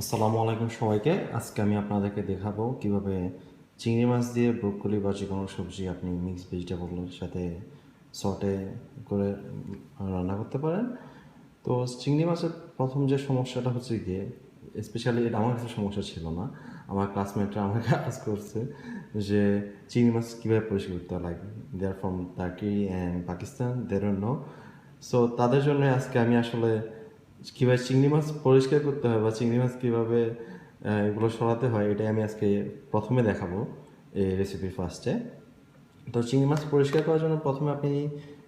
আসসালামু আলাইকুম সবাইকে। আজকে আমি আপনাদেরকে দেখাবো কিভাবে চিংড়ি মাছ দিয়ে ব্রোকলি বা যে কোনো সবজি আপনি মিক্স ভেজিটেবলের সাথে সটে করে রান্না করতে পারেন। তো চিংড়ি মাছের প্রথম যে সমস্যাটা হচ্ছে গিয়ে, স্পেশালি এটা আমার কাছে সমস্যা ছিল না, আমার ক্লাসমেটরা আমাকে আজ করছে যে চিংড়ি মাছ কীভাবে পরিষ্কার করতে লাগে। They are from Turkey and Pakistan, they don't know. So তাদের জন্য আজকে আমি আসলে কীভাবে চিংড়ি মাছ পরিষ্কার করতে হয় বা চিংড়ি মাছ কীভাবে এগুলো সরাতে হয়, এটাই আমি আজকে প্রথমে দেখাবো এই রেসিপির ফার্স্টে। তো চিংড়ি মাছ পরিষ্কার করার জন্য প্রথমে আপনি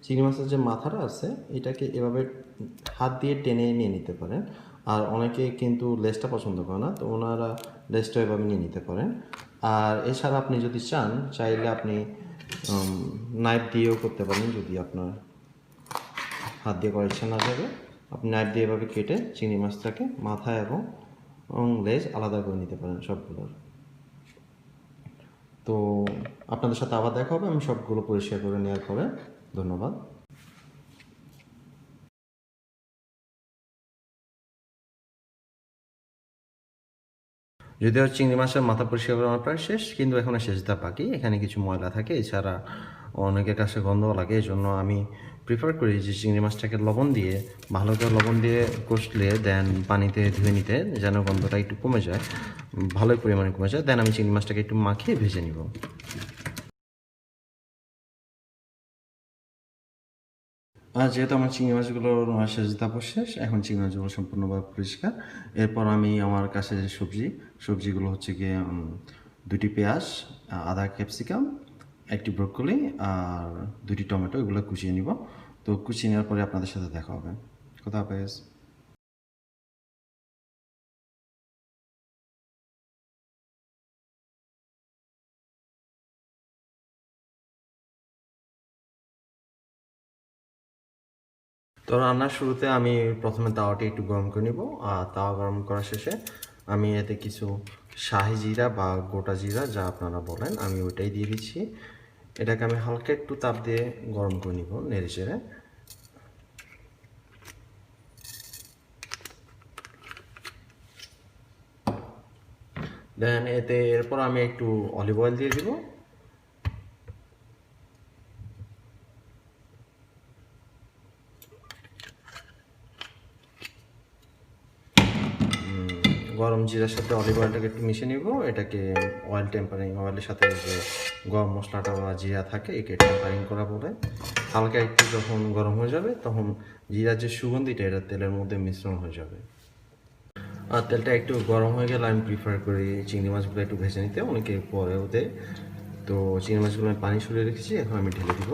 চিংড়ি মাছের যে মাথাটা আছে এটাকে এভাবে হাত দিয়ে টেনে নিয়ে নিতে পারেন। আর অনেকে কিন্তু লেজটা পছন্দ করে না, তো ওনারা লেজটা এভাবে নিয়ে নিতে পারেন। আর এছাড়া আপনি যদি চাইলে আপনি নাইফ দিয়েও করতে পারেন। যদি আপনার হাত দিয়ে করার ইচ্ছা না যাবে, আপনি নাইফ দিয়ে এভাবে কেটে চিংড়ি মাছটাকে মাথা এবং লেজ আলাদা করে নিতে পারেন সবগুলোর। তো আপনাদের সাথে আবার দেখা হবে আমি সবগুলো পরিষ্কার করে নেওয়ার পরে। ধন্যবাদ। যদিও চিংড়ি মাছের মাথা পরিষ্কার করা আমার প্রায় শেষ, কিন্তু এখনও শেষটা বাকি। এখানে কিছু ময়লা থাকে, এছাড়া অনেকের কাছে গন্ধও লাগে। এই জন্য আমি প্রিফার করি যে চিংড়ি মাছটাকে লবণ দিয়ে ভালো করে লবণ দিয়ে কষলে দেন পানিতে ধুয়ে নিতে, যেন গন্ধটা একটু কমে যায়, ভালোই পরিমাণে কমে যায়। দেন আমি চিংড়ি মাছটাকে একটু মাখিয়ে ভেজে নিব। আর যেহেতু আমার চিংড়ি মাছগুলোর সেজে শেষ, এখন চিংড়ি মাছগুলো সম্পূর্ণভাবে পরিষ্কার। এরপর আমি আমার কাছে যে সবজিগুলো হচ্ছে গিয়ে দুটি পেঁয়াজ, আধা ক্যাপসিকাম, একটি ব্রোকলি আর দুটি টমেটো, এগুলো কুচিয়ে নিব। তো কুচিয়ে নেওয়ার পরে আপনাদের সাথে দেখা হবে। কথা হাফেজ। তো রান্নার শুরুতে আমি প্রথমে তাওয়াটি একটু গরম করে নিব। আর তাওয়া গরম করা শেষে আমি এতে কিছু শাহি জিরা বা গোটা জিরা, যা আপনারা বলেন, আমি ওইটাই দিয়ে দিচ্ছি। এটাকে আমি হালকা একটু তাপ দিয়ে গরম করে নিব নেড়ে চেড়ে। দেন এরপর আমি একটু অলিভ অয়েল দিয়ে দিব। গরম জিরার সাথে অলিভ অয়েলটাকে একটু মিশিয়ে নিব। এটাকে অয়েল টেম্পারিং, অয়েলের সাথে যে গরম মশলাটা বা জিরা থাকে একে টেম্পারিং করা বলে। হালকা একটু যখন গরম হয়ে যাবে তখন জিরার যে সুগন্ধিটা এটা তেলের মধ্যে মিশ্রণ হয়ে যাবে। আর তেলটা একটু গরম হয়ে গেলে আমি প্রিফার করি চিংড়ি মাছগুলো একটু ভেজে নিতে, অনেকে পরেও দেয়। তো চিংড়ি মাছগুলো আমি পানি সরিয়ে রেখেছি, এখন আমি ঢেলে দিব।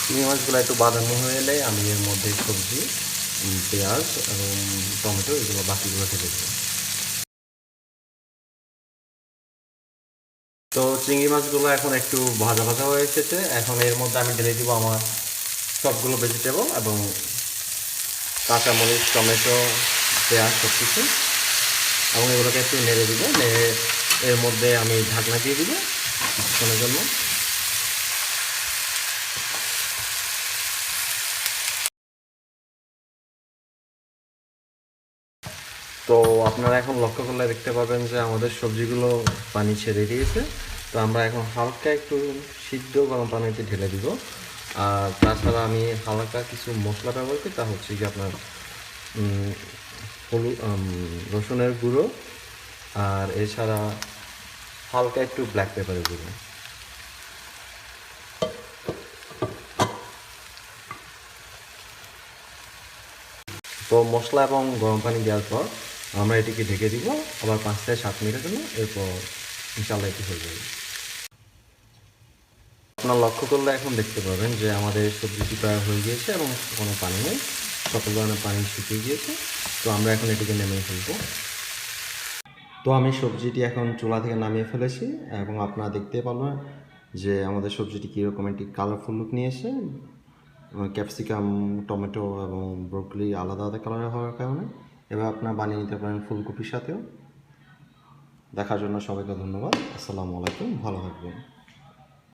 চিংড়ি মাছগুলো একটু বাদামি হয়ে এলে আমি এর মধ্যে সবজি, পেঁয়াজ এবং টমেটো, এগুলো বাকিগুলো ঢেলে দেবো। তো চিংড়ি মাছগুলো এখন একটু ভাজা ভাজা হয়ে এসেছে। এখন এর মধ্যে আমি ঢেলে দিব আমার সবগুলো ভেজিটেবল এবং কাঁচামরিচ, টমেটো, পেঁয়াজ সব কিছু, এবং এগুলোকে একটু নেড়ে দিব। নেড়ে এর মধ্যে আমি ঢাকনা দিয়ে দিব কিছুক্ষণের জন্য। তো আপনারা এখন লক্ষ্য করলে দেখতে পাবেন যে আমাদের সবজিগুলো পানি ছেড়ে দিয়েছে। তো আমরা এখন হালকা একটু সিদ্ধ গরম পানিতে ঢেলে দিব। আর তাছাড়া আমি হালকা কিছু মশলা ব্যবহার করি, তা হচ্ছে কি আপনার হলুদ, রসুনের গুঁড়ো, আর এছাড়া হালকা একটু ব্ল্যাক পেপারের গুঁড়ো। তো মশলা এবং গরম পানি দেওয়ার পর আমরা এটিকে ঢেকে দিব আবার 5 থেকে 7 মিনিটের জন্য। এরপর ইনশাআল্লাহ এটি হয়ে যাবে। আপনার লক্ষ্য করলে এখন দেখতে পাবেন যে আমাদের সবজিটি প্রায় হয়ে গিয়েছে এবং কোনো পানি নেই, সকল ধরনের পানি শুকিয়ে গিয়েছে। তো আমরা এখন এটিকে নেমে ফেলবো। তো আমি সবজিটি এখন চুলা থেকে নামিয়ে ফেলেছি এবং আপনারা দেখতে পারবেন যে আমাদের সবজিটি কীরকম একটি কালারফুল লুক নিয়েছে। ক্যাপসিকাম, টমেটো এবং ব্রোকলি আলাদা আলাদা কালার হওয়ার কারণে এবার আপনারা বানিয়ে নিতে পারেন ফুলকপির সাথেও। দেখার জন্য সবাইকে ধন্যবাদ। আসসালামু আলাইকুম, ভালো থাকবেন।